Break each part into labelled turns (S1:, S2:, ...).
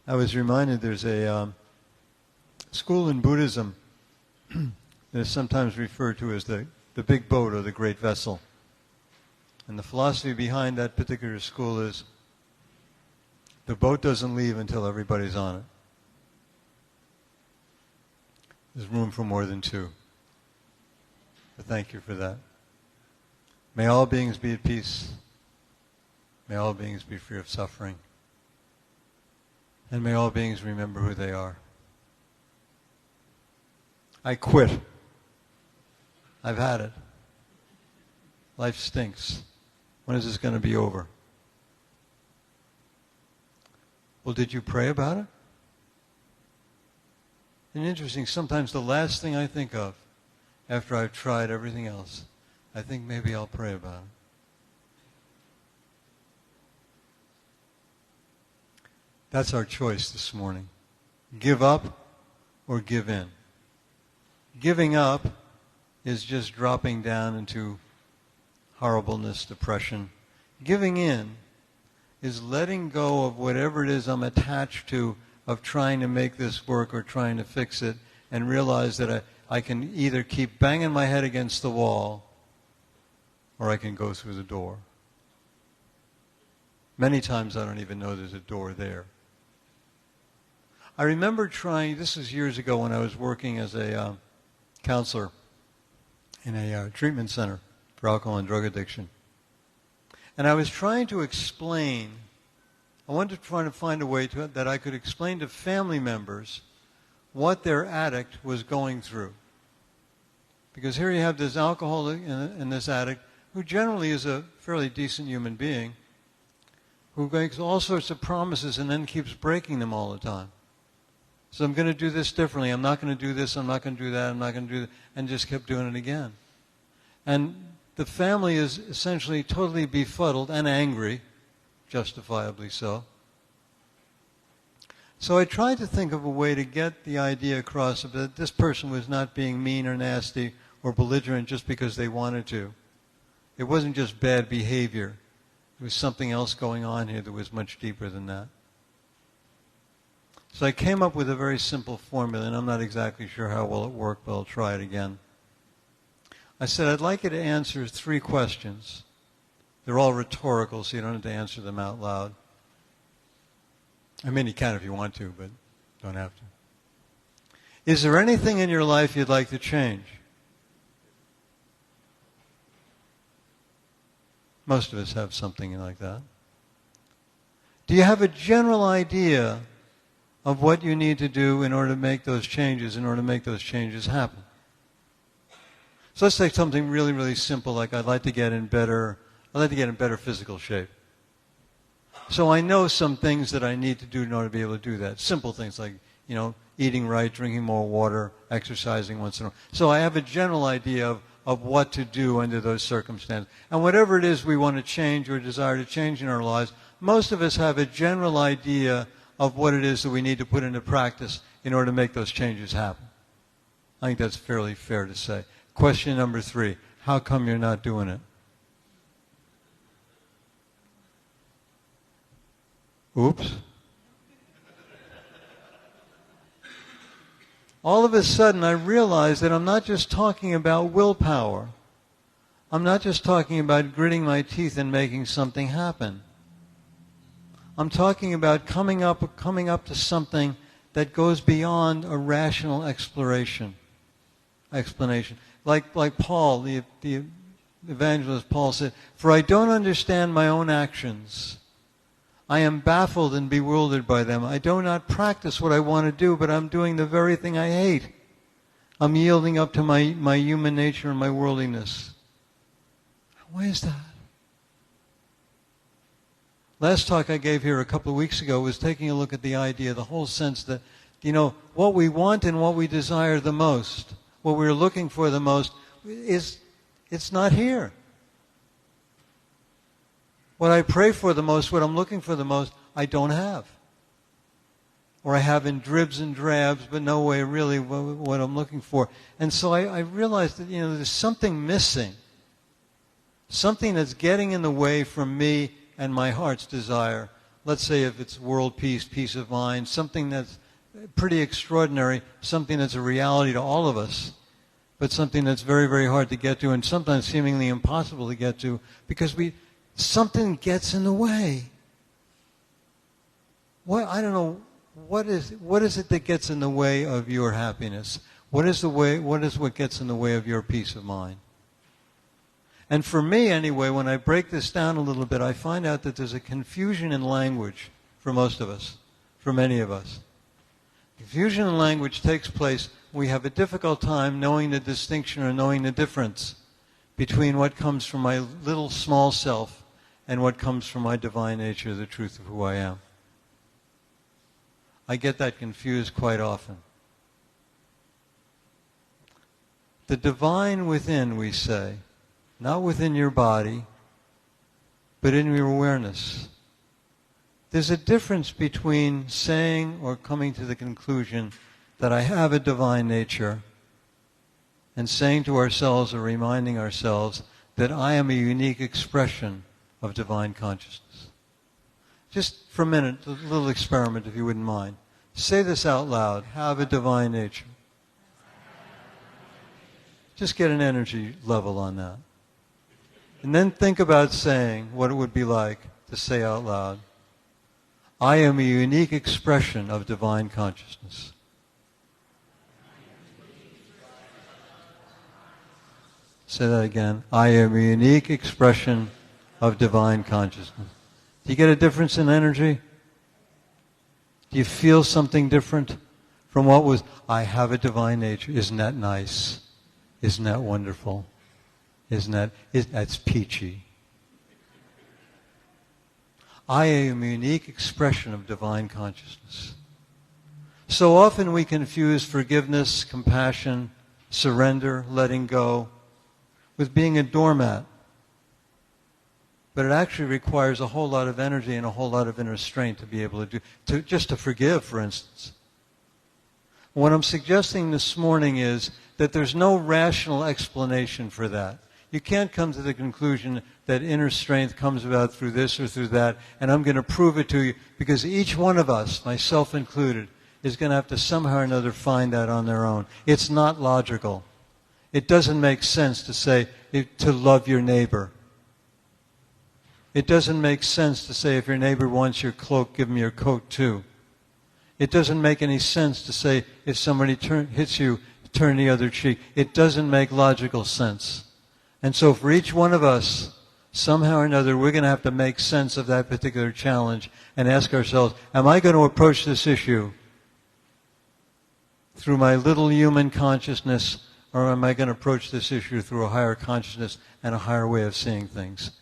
S1: I was reminded there's a school in Buddhism that is sometimes referred to as the big boat or the great vessel. And the philosophy behind that particular school is the boat doesn't leave until everybody's on it. There's room for more than two. But thank you for that. May all beings be at peace. May all beings be free of suffering. And may all beings remember who they are. I quit. I've had it. Life stinks. When is this going to be over? Well, did you pray about it? And interesting, sometimes the last thing I think of after I've tried everything else, I think maybe I'll pray about it. That's our choice this morning. Give up or give in. Giving up is just dropping down into horribleness, depression. Giving in is letting go of whatever it is I'm attached to of trying to make this work or trying to fix it, and realize that I can either keep banging my head against the wall or I can go through the door. Many times I don't even know there's a door there. I remember trying, this was years ago when I was working as a counselor in a treatment center for alcohol and drug addiction. And I was trying to explain, I wanted to try to find a way that I could explain to family members what their addict was going through. Because here you have this alcoholic and this addict, who generally is a fairly decent human being, who makes all sorts of promises and then keeps breaking them all the time. So I'm going to do this differently. I'm not going to do this. I'm not going to do that. I'm not going to do that. And just kept doing it again. And the family is essentially totally befuddled and angry, justifiably so. So I tried to think of a way to get the idea across that this person was not being mean or nasty or belligerent just because they wanted to. It wasn't just bad behavior. There was something else going on here that was much deeper than that. So I came up with a very simple formula, and I'm not exactly sure how well it worked, but I'll try it again. I said, I'd like you to answer 3 questions. They're all rhetorical, so you don't have to answer them out loud. I mean, you can if you want to, but don't have to. Is there anything in your life you'd like to change? Most of us have something like that. Do you have a general idea of what you need to do in order to make those changes, happen? So let's take something really, really simple, like I'd like to get in better physical shape. So I know some things that I need to do in order to be able to do that. Simple things like, eating right, drinking more water, exercising once in a while. So I have a general idea of what to do under those circumstances. And whatever it is we want to change or desire to change in our lives, most of us have a general idea of what it is that we need to put into practice in order to make those changes happen. I think that's fairly fair to say. Question number 3, how come you're not doing it? Oops. All of a sudden I realized that I'm not just talking about willpower. I'm not just talking about gritting my teeth and making something happen. I'm talking about coming up to something that goes beyond a rational explanation. Like Paul, the evangelist Paul said, "For I don't understand my own actions. I am baffled and bewildered by them. I do not practice what I want to do, but I'm doing the very thing I hate. I'm yielding up to my human nature and my worldliness." Why is that? Last talk I gave here a couple of weeks ago was taking a look at the idea, the whole sense that, what we want and what we desire the most, what we're looking for the most, it's not here. What I pray for the most, what I'm looking for the most, I don't have. Or I have in dribs and drabs, but no way really what I'm looking for. And so I realized that, there's something missing. Something that's getting in the way from me and my heart's desire let's say if it's world peace, peace of mind, something that's pretty extraordinary, something that's a reality to all of us, but something that's very, very hard to get to and sometimes seemingly impossible to get to because something gets in the way. I don't know, what is it that gets in the way of your happiness? What is what gets in the way of your peace of mind? And for me, anyway, when I break this down a little bit, I find out that there's a confusion in language for most of us, for many of us. Confusion in language takes place when we have a difficult time knowing the distinction or knowing the difference between what comes from my little small self and what comes from my divine nature, the truth of who I am. I get that confused quite often. The divine within, we say, not within your body, but in your awareness. There's a difference between saying or coming to the conclusion that I have a divine nature and saying to ourselves or reminding ourselves that I am a unique expression of divine consciousness. Just for a minute, a little experiment if you wouldn't mind. Say this out loud, have a divine nature. Just get an energy level on that. And then think about saying what it would be like to say out loud, I am a unique expression of divine consciousness. Say that again. I am a unique expression of divine consciousness. Do you get a difference in energy? Do you feel something different from what was, I have a divine nature? Isn't that nice? Isn't that wonderful? That's peachy. I am a unique expression of divine consciousness. So often we confuse forgiveness, compassion, surrender, letting go, with being a doormat. But it actually requires a whole lot of energy and a whole lot of inner strength to be able to do, just to forgive, for instance. What I'm suggesting this morning is that there's no rational explanation for that. You can't come to the conclusion that inner strength comes about through this or through that, and I'm going to prove it to you, because each one of us, myself included, is going to have to somehow or another find that on their own. It's not logical. It doesn't make sense to say to love your neighbor. It doesn't make sense to say if your neighbor wants your cloak, give him your coat too. It doesn't make any sense to say if somebody hits you, turn the other cheek. It doesn't make logical sense. And so for each one of us, somehow or another, we're going to have to make sense of that particular challenge and ask ourselves, am I going to approach this issue through my little human consciousness, or am I going to approach this issue through a higher consciousness and a higher way of seeing things?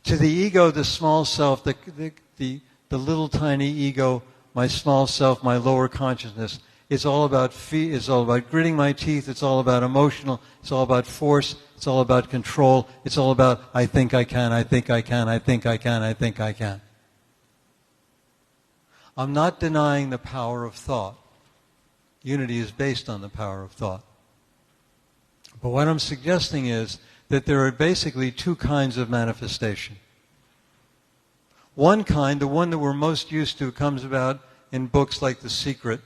S1: To the ego, the small self, the little tiny ego, my small self, my lower consciousness, it's all about it's all about gritting my teeth, it's all about emotional, it's all about force, it's all about control, it's all about I think I can, I think I can, I think I can, I think I can. I'm not denying the power of thought. Unity is based on the power of thought. But what I'm suggesting is that there are basically two kinds of manifestation. One kind, the one that we're most used to, comes about in books like The Secret,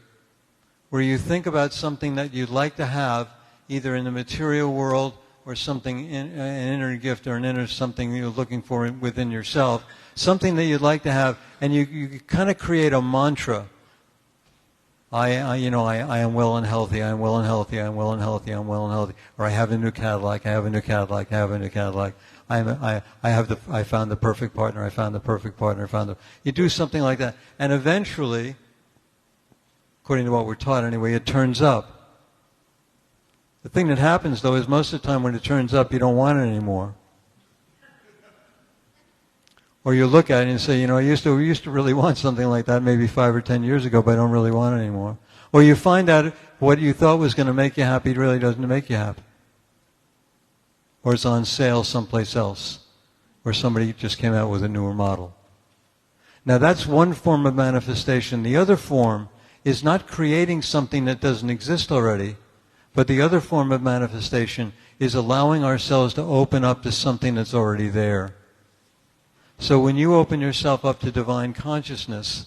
S1: where you think about something that you'd like to have, either in the material world or something, an inner gift or an inner something you're looking for within yourself, something that you'd like to have, and you kind of create a mantra. I am well and healthy, I am well and healthy, I am well and healthy, I am well and healthy. Or I have a new Cadillac, I have a new Cadillac, I have a new Cadillac. I found the perfect partner, I found the perfect partner, You do something like that. And eventually, according to what we're taught anyway, it turns up. The thing that happens, though, is most of the time when it turns up, you don't want it anymore. Or you look at it and say, I used to really want something like that maybe 5 or 10 years ago, but I don't really want it anymore. Or you find out what you thought was going to make you happy really doesn't make you happy. Or it's on sale someplace else, or somebody just came out with a newer model. Now that's one form of manifestation. The other form is not creating something that doesn't exist already, but the other form of manifestation is allowing ourselves to open up to something that's already there. So when you open yourself up to divine consciousness,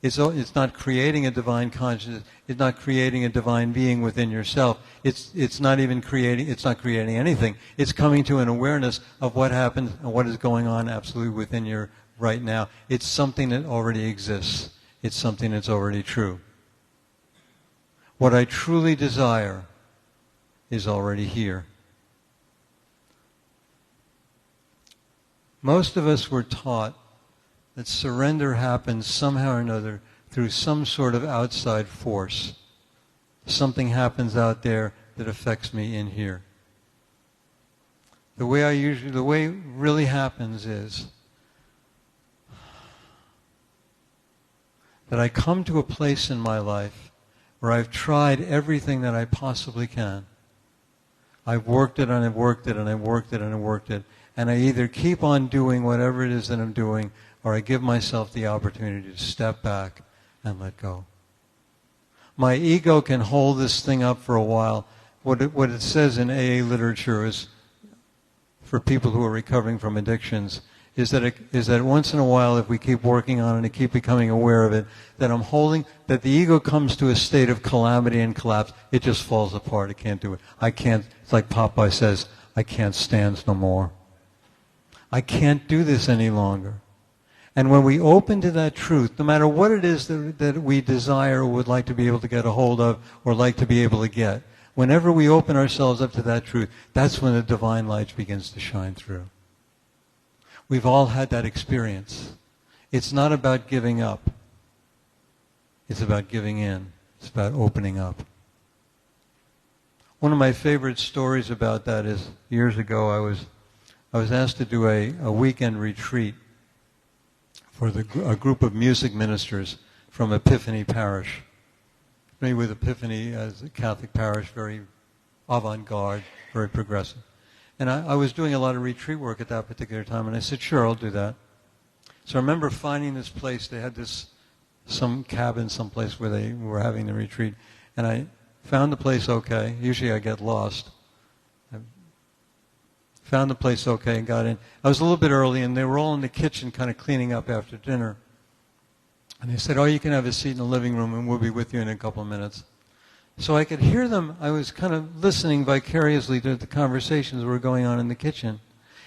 S1: it's not creating a divine consciousness. It's not creating a divine being within yourself. It's not creating anything. It's coming to an awareness of what happens and what is going on absolutely within you right now. It's something that already exists. It's something that's already true. What I truly desire is already here. Most of us were taught that surrender happens somehow or another through some sort of outside force. Something happens out there that affects me in here. The way it really happens is that I come to a place in my life where I've tried everything that I possibly can. I've worked it and I've worked it and I've worked it and I've worked it. And I either keep on doing whatever it is that I'm doing, or I give myself the opportunity to step back and let go. My ego can hold this thing up for a while. What it says in AA literature is, for people who are recovering from addictions, is that once in a while, if we keep working on it and keep becoming aware of it, that the ego comes to a state of calamity and collapse. It just falls apart. It can't do it. It's like Popeye says, I can't stand no more. I can't do this any longer. And when we open to that truth, no matter what it is that we desire or would like to be able to get a hold of or like to be able to get, whenever we open ourselves up to that truth, that's when the divine light begins to shine through. We've all had that experience. It's not about giving up. It's about giving in. It's about opening up. One of my favorite stories about that is years ago I was asked to do a weekend retreat for a group of music ministers from Epiphany Parish. Familiar with Epiphany as a Catholic parish, very avant-garde, very progressive. And I was doing a lot of retreat work at that particular time, and I said, sure, I'll do that. So I remember finding this place. They had some cabin someplace where they were having the retreat, and I found the place okay. Usually I get lost. I found the place okay and got in. I was a little bit early, and they were all in the kitchen kind of cleaning up after dinner. And they said, oh, you can have a seat in the living room, and we'll be with you in a couple of minutes. So I could hear them. I was kind of listening vicariously to the conversations that were going on in the kitchen.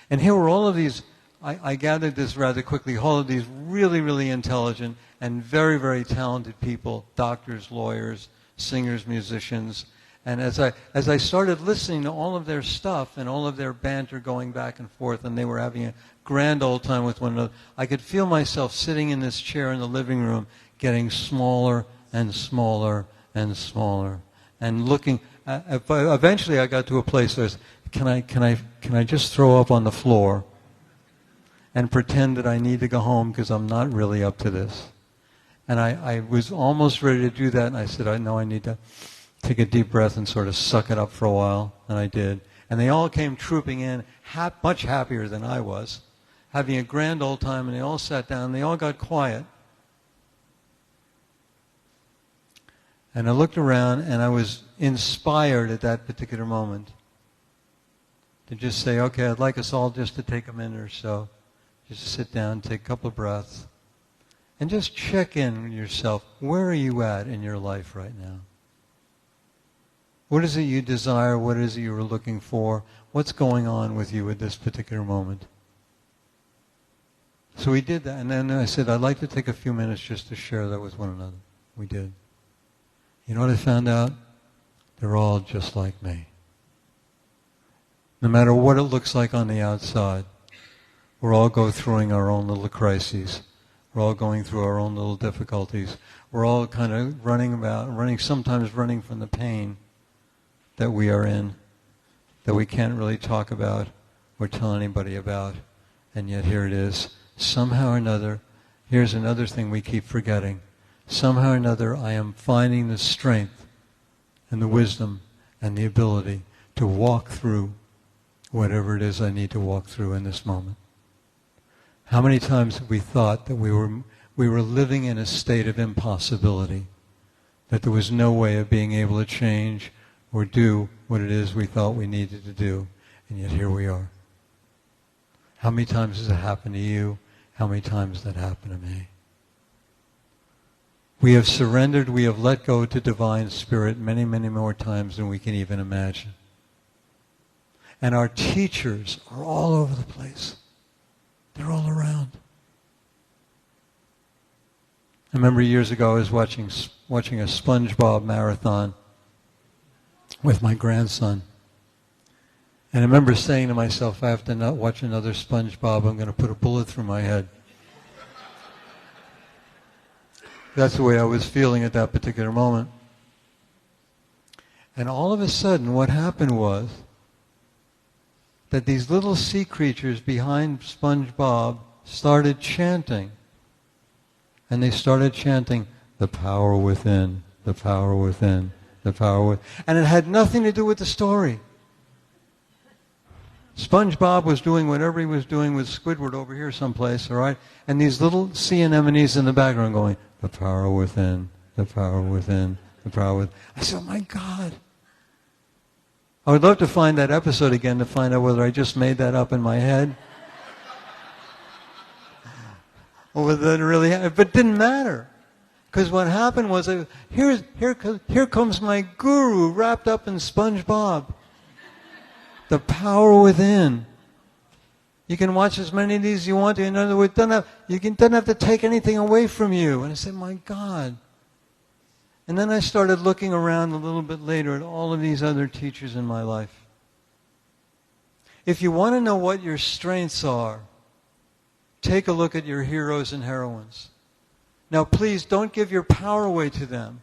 S1: And here were all of these, I gathered this rather quickly, all of these really, really intelligent and very, very talented people, doctors, lawyers, singers, musicians. And as I started listening to all of their stuff and all of their banter going back and forth, and they were having a grand old time with one another, I could feel myself sitting in this chair in the living room getting smaller and smaller and smaller, and looking. Eventually, I got to a place where can I just throw up on the floor and pretend that I need to go home because I'm not really up to this? And I was almost ready to do that, and I said, I know I need to take a deep breath and sort of suck it up for a while, and I did. And they all came trooping in, much happier than I was, having a grand old time, and they all sat down, and they all got quiet. And I looked around, and I was inspired at that particular moment to just say, okay, I'd like us all just to take a minute or so, just sit down, take a couple of breaths, and just check in with yourself. Where are you at in your life right now? What is it you desire? What is it you are looking for? What's going on with you at this particular moment? So we did that, and then I said, I'd like to take a few minutes just to share that with one another. We did. You know what I found out? They're all just like me. No matter what it looks like on the outside, we're all going through our own little crises. We're all going through our own little difficulties. We're all kind of sometimes running from the pain that we are in, that we can't really talk about or tell anybody about. And yet here it is. Somehow or another, here's another thing we keep forgetting. Somehow or another, I am finding the strength and the wisdom and the ability to walk through whatever it is I need to walk through in this moment. How many times have we thought that we were living in a state of impossibility, that there was no way of being able to change or do what it is we thought we needed to do, and yet here we are. How many times has it happened to you? How many times has that happened to me? We have surrendered, we have let go to Divine Spirit many, many more times than we can even imagine. And our teachers are all over the place. They're all around. I remember years ago I was watching a SpongeBob marathon with my grandson. And I remember saying to myself, if I have to not watch another SpongeBob, I'm going to put a bullet through my head. That's the way I was feeling at that particular moment. And all of a sudden, what happened was that these little sea creatures behind SpongeBob started chanting. And they started chanting, the power within, the power within, the power within. And it had nothing to do with the story. SpongeBob was doing whatever he was doing with Squidward over here someplace, all right? And these little sea anemones in the background going, the power within, the power within, the power within. I said, oh my God. I would love to find that episode again to find out whether I just made that up in my head. Or whether it really happened. But it didn't matter. Because what happened was, here comes my guru wrapped up in SpongeBob. The power within. You can watch as many of these as you want to. In other words, doesn't have to take anything away from you. And I said, my God. And then I started looking around a little bit later at all of these other teachers in my life. If you want to know what your strengths are, take a look at your heroes and heroines. Now please don't give your power away to them.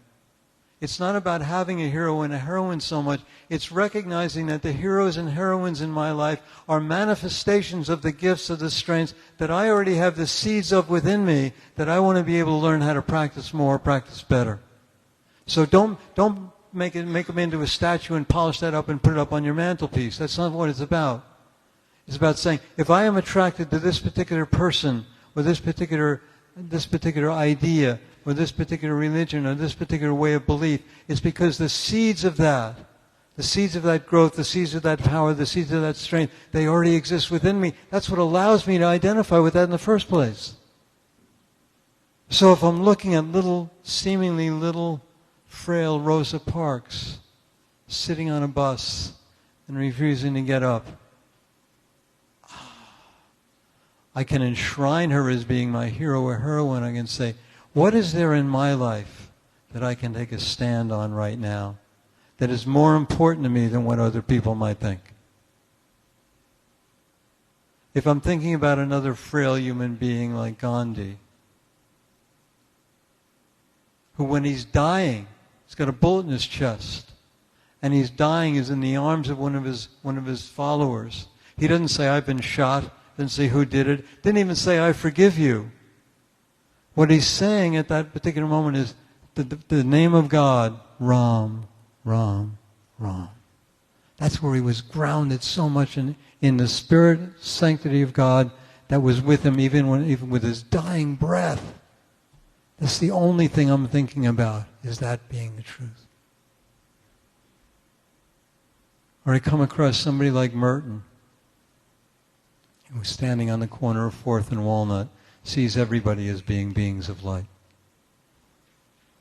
S1: It's not about having a hero and a heroine so much. It's recognizing that the heroes and heroines in my life are manifestations of the gifts of the strengths that I already have the seeds of within me that I want to be able to learn how to practice more, practice better. So don't make them into a statue and polish that up and put it up on your mantelpiece. That's not what it's about. It's about saying, if I am attracted to this particular person or this particular idea or this particular religion or this particular way of belief, it's because the seeds of that growth, the seeds of that power, the seeds of that strength, they already exist within me. That's what allows me to identify with that in the first place. So if I'm looking at seemingly little, frail Rosa Parks sitting on a bus and refusing to get up, I can enshrine her as being my hero or heroine. I can say, what is there in my life that I can take a stand on right now that is more important to me than what other people might think? If I'm thinking about another frail human being like Gandhi, who when he's dying, he's got a bullet in his chest, and he's dying is in the arms of one of his followers. He doesn't say, I've been shot. Didn't say who did it. Didn't even say, I forgive you. What he's saying at that particular moment is the name of God, Ram, Ram, Ram. That's where he was grounded so much in the spirit sanctity of God that was with him even with his dying breath. That's the only thing I'm thinking about, is that being the truth. Or I come across somebody like Merton, who's standing on the corner of 4th and Walnut, sees everybody as being beings of light.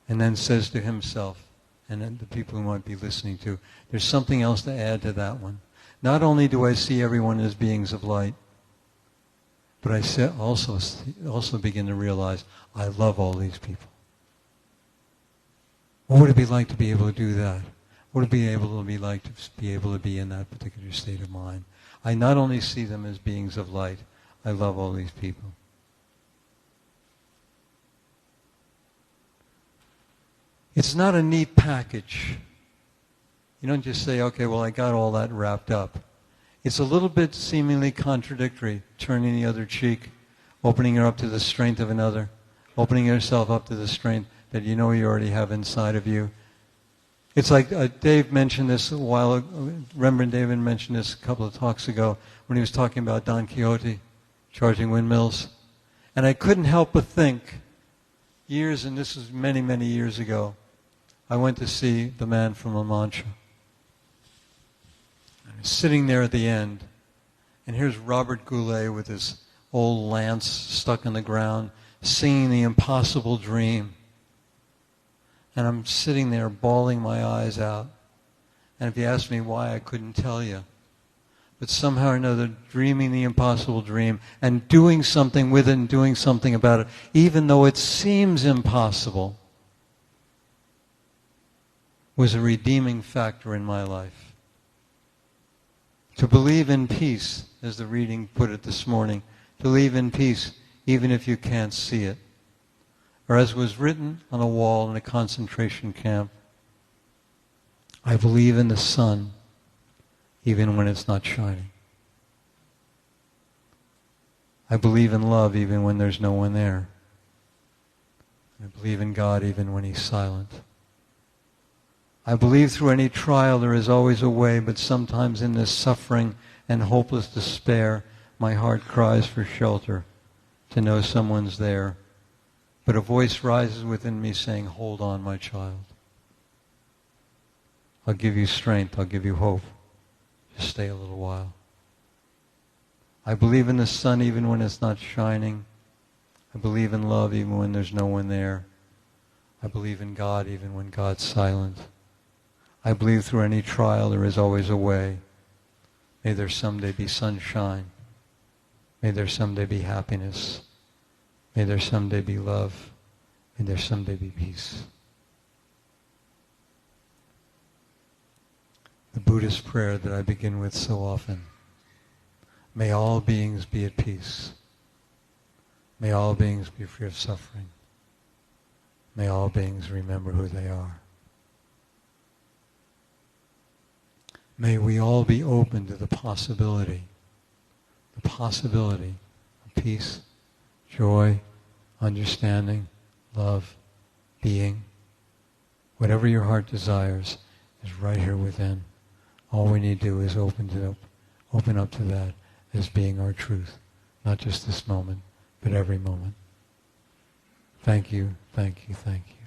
S1: And then says to himself, and then the people who might be listening to, there's something else to add to that one. Not only do I see everyone as beings of light, but I also begin to realize I love all these people. What would it be like to be able to do that? What would it be like to be able to be in that particular state of mind? I not only see them as beings of light, I love all these people. It's not a neat package. You don't just say, okay, well, I got all that wrapped up. It's a little bit seemingly contradictory, turning the other cheek, opening her up to the strength of another, opening yourself up to the strength that you know you already have inside of you. It's like Dave mentioned this a while ago. Reverend David mentioned this a couple of talks ago when he was talking about Don Quixote charging windmills. And I couldn't help but think, and this was many, many years ago, I went to see The Man from La Mancha. I was sitting there at the end, And here's Robert Goulet with his old lance stuck in the ground, singing the impossible dream. And I'm sitting there bawling my eyes out. And if you ask me why, I couldn't tell you. But somehow or another, dreaming the impossible dream and doing something with it and doing something about it, even though it seems impossible, was a redeeming factor in my life. To believe in peace, as the reading put it this morning, to believe in peace even if you can't see it. Or as was written on a wall in a concentration camp, I believe in the sun even when it's not shining. I believe in love even when there's no one there. I believe in God even when He's silent. I believe through any trial there is always a way, but sometimes in this suffering and hopeless despair, my heart cries for shelter, to know someone's there. But a voice rises within me saying, hold on, my child. I'll give you strength. I'll give you hope. Just stay a little while. I believe in the sun even when it's not shining. I believe in love even when there's no one there. I believe in God even when God's silent. I believe through any trial there is always a way. May there someday be sunshine. May there someday be happiness. May there someday be love. May there someday be peace. The Buddhist prayer that I begin with so often. May all beings be at peace. May all beings be free of suffering. May all beings remember who they are. May we all be open to the possibility of peace, joy, understanding, love, being. Whatever your heart desires is right here within. All we need to do is open up to that as being our truth, not just this moment, but every moment. Thank you, thank you, thank you.